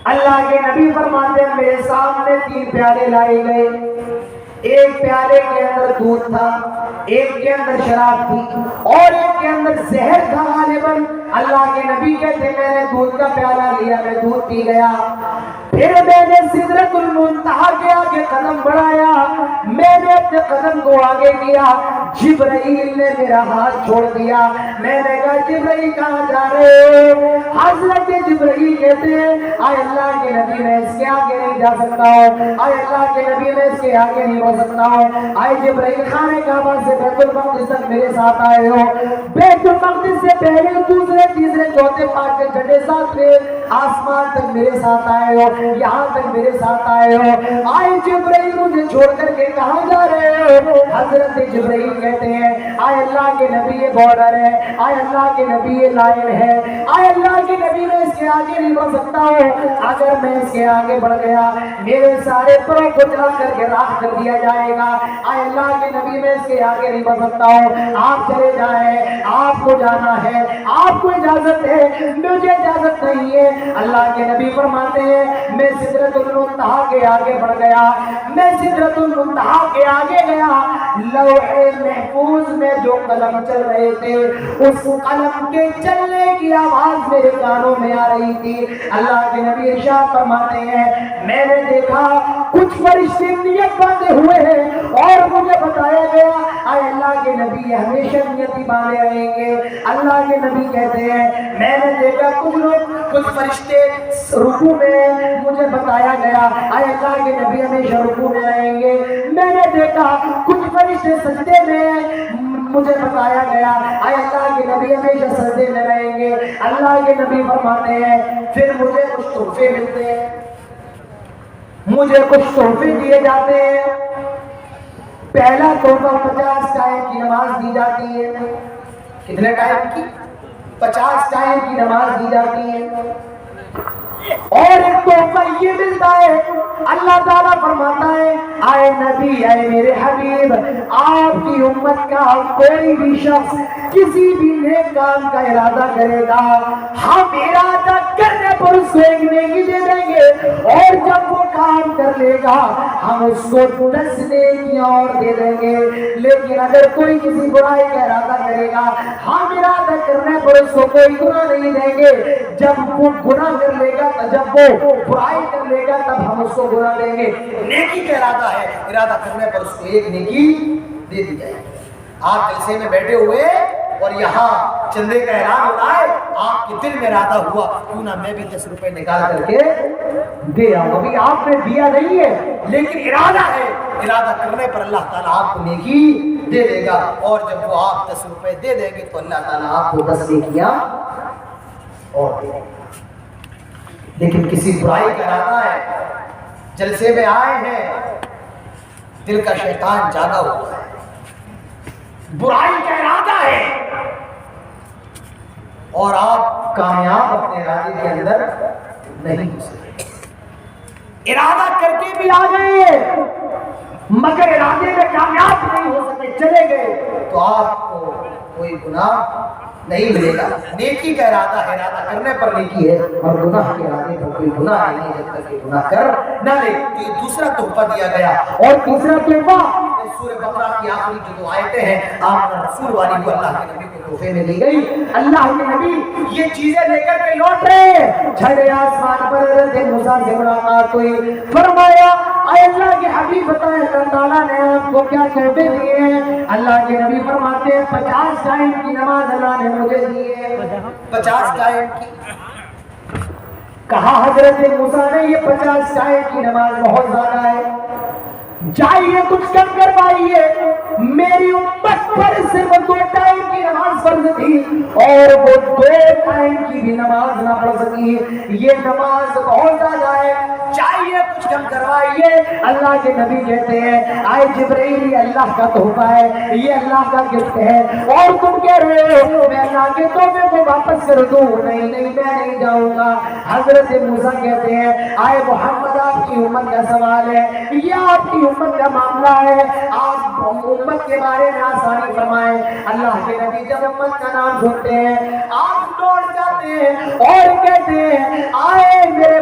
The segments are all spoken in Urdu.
اللہ کے نبی فرماتے ہیں میرے سامنے 3 پیالے لائے گئے، ایک پیالے کے اندر دودھ تھا، ایک کے اندر شراب تھی اور ایک کے اندر زہر تھا غالباً۔ اللہ کے نبی کہتے ہیں میں نے دودھ کا پیالہ لیا، میں دودھ پی گیا، پھر میں نے سدرۃ المنتہا کے آگے قدم بڑھایا، میں نے اپنے قدم کو آگے کیا، جبرائیل نے میرا ہاتھ چھوڑ دیا۔ میں نے کہا جبرائیل کہاں جا رہے ہو؟ حضرت جبرائیل کہتے ہیں آئے اللہ کے نبی میں اس کے آگے نہیں جا سکتا ہوں، آئے اللہ کے نبی میں اس کے آگے نہیں ہو سکتا ہوں۔ آئے جبرائیل خانہ کعبہ سے بیت المقدس تک میرے ساتھ آئے ہو، بیت المقدس سے پہلے دوسرے تیسرے چوتھے پانچویں چھٹے ساتویں آسمان تک میرے ساتھ آئے ہو، یہاں تک میرے ساتھ آئے ہو۔ آئے جبرائیل مجھے چھوڑ کر کے کہاں جا رہے ہو؟ حضرت جبرائیل کہتے ہیں آئے اللہ کے نبی یہ بارڈر ہے، آئے اللہ کے نبی یہ لائن ہے، آئے اللہ کے نبی میں اس کے آگے نہیں بڑھ سکتا ہوں، اگر میں اس کے آگے بڑھ گیا میرے سارے پروں کو جلا کر کے راکھ کر دیا جائے گا۔ آئے اللہ کے نبی میں اس کے آگے نہیں بڑھ سکتا ہوں، آپ چلے جائیں، آپ کو جانا ہے، آپ کو اجازت ہے، مجھے اجازت نہیں ہے۔ اللہ کے نبی فرماتے ہیں میں سدرۃ المنتہا کے آگے بڑھ گیا، میں سدرۃ المنتہا کے آگے گیا، لوح محفوظ میں جو قلم چل رہے تھے اس قلم کے چلنے کی آواز میرے کانوں میں آ رہی تھی۔ اللہ کے نبی ارشاد فرماتے ہیں میں نے دیکھا کچھ فرشتے نیت باندھے ہوئے ہیں اور مجھے بتایا گیا اے اللہ کے نبی ہمیشہ نیتی باندھے رہیں گے۔ اللہ کے نبی کہتے ہیں میں نے دیکھا کچھ لوگ کچھ فرشتے رکوع میں، مجھے بتایا گیا اے اللہ کے نبی ہمیشہ رکوع میں رہیں گے۔ میں نے دیکھا کچھ فرشتے سجدے میں، مجھے بتایا گیا اے اللہ کے نبی ہمیشہ سجدے میں رہیں گے۔ اللہ کے نبی فرماتے ہیں پھر مجھے کچھ تحفے ملتے ہیں، مجھے کچھ تحفے دیے جاتے ہیں۔ پہلا تحفہ 50 ٹائم کی نماز دی جاتی ہے۔ کتنے ٹائم کی؟ 50 ٹائم کی نماز دی جاتی ہے۔ اور ایک تحفہ یہ ملتا ہے، اللہ تعالیٰ فرماتا ہے آئے نبی اے میرے حبیب آپ کی امت کا کوئی بھی شخص کسی بھی نیک کام کا ارادہ کرے گا، ہم ارادہ کرنے پر اس کو ایک نیکی دے دیں گے، اور جب وہ کام کر لے گا ہم اس کو 10 نیکیاں اور دے دیں گے۔ لیکن اگر کوئی کسی برائی کا ارادہ کرے گا ہم ارادہ کرنے پر اس کو کوئی گناہ نہیں دیں گے، جب وہ گناہ کر لے گا جب وہ برائی کر لے گا تب ہم اس کو گناہ دیں گے۔ نیکی کا ارادہ ہے، ارادہ کرنے پر اس کو ایک نیکی دے دی جائے گی۔ آپ جلسے میں بیٹھے ہوئے اور یہاں چندے کا اعلان ہو رہا ہے، آپ کے دل میں ارادہ ہوا کیوں نہ میں بھی 10 روپے نکال کر کے دے آؤں۔ ابھی آپ نے دیا نہیں ہے لیکن ارادہ ہے، ارادہ کرنے پر اللہ تعالیٰ آپ کو نیکی دے دے گا، اور جب وہ آپ 10 روپے دے دیں گے تو اللہ تعالیٰ آپ کو 10 نیکیاں اور دے دیں گے۔ لیکن کسی برائی کا ارادہ ہے، جلسے میں آئے ہیں، دل کا شیطان جاگا ہوا ہے، برائی کا ارادہ ہے اور آپ کامیاب اپنے ارادے کے اندر نہیں ہو سکے، ارادہ کر کے بھی آ گئے مگر ارادے میں کامیاب نہیں ہو سکے، چلے گئے، تو آپ کو کوئی گناہ نہیں ملے گا۔ نیکی کا ارادہ ہے، ارادہ کرنے پر نیکی ہے، اور گناہ کے ارادے پر کوئی گناہ نہیں ہے جب تک کہ گناہ کر نہ لے۔ تو یہ دوسرا تحفہ دیا گیا، اور تیسرا تحفہ سورہ بقرہ کی آخری جو 2 آیتیں ہیں آپ رسول والی کو اللہ کے نبی کو تحفے میں دی گئی۔ اللہ کے نبی یہ چیزیں لے کر کے لوٹ رہے ہیں، چھٹے آسمان پر حضرت موسیٰ سے ملاقات ہوئی، فرمایا اے اللہ کے حبیب بتائیں اللہ تعالیٰ نے آپ کو کیا تحفے دیے ہیں؟ اللہ کے نبی فرماتے ہیں 50 ٹائم کی نماز اللہ نے مجھے دی ہے۔ 50 ٹائم کی کہا حضرت موسیٰ نے یہ 50 ٹائم کی نماز بہت زیادہ ہے، جائیے کچھ کم کروائیے، میری امت پر صرف 2 ٹائم کی نماز فرض تھی اور وہ 2 ٹائم کی بھی نماز نہ پڑھ سکی، یہ نماز بہت زیادہ ہے، چاہیے کچھ کم کروائیے۔ اللہ کے نبی کہتے ہیں آئے جبرائیل یہ اللہ کا تحفہ ہے، یہ اللہ کا گفٹ ہے، اور تم کہہ رہے ہو میں اللہ کے تحفے کو واپس کر دوں؟ نہیں نہیں میں نہیں جاؤں گا۔ حضرت موسیٰ کہتے ہیں آئے محمد آپ کی امت کا سوال ہے، یہ آپ کی امت کا معاملہ ہے، آپ امت کے بارے میں آسانی فرمائیں۔ اللہ کے نبی جب امت کا نام سنتے ہیں آپ دوڑ جاتے ہیں اور کہتے ہیں آئے میرے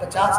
50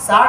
60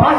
5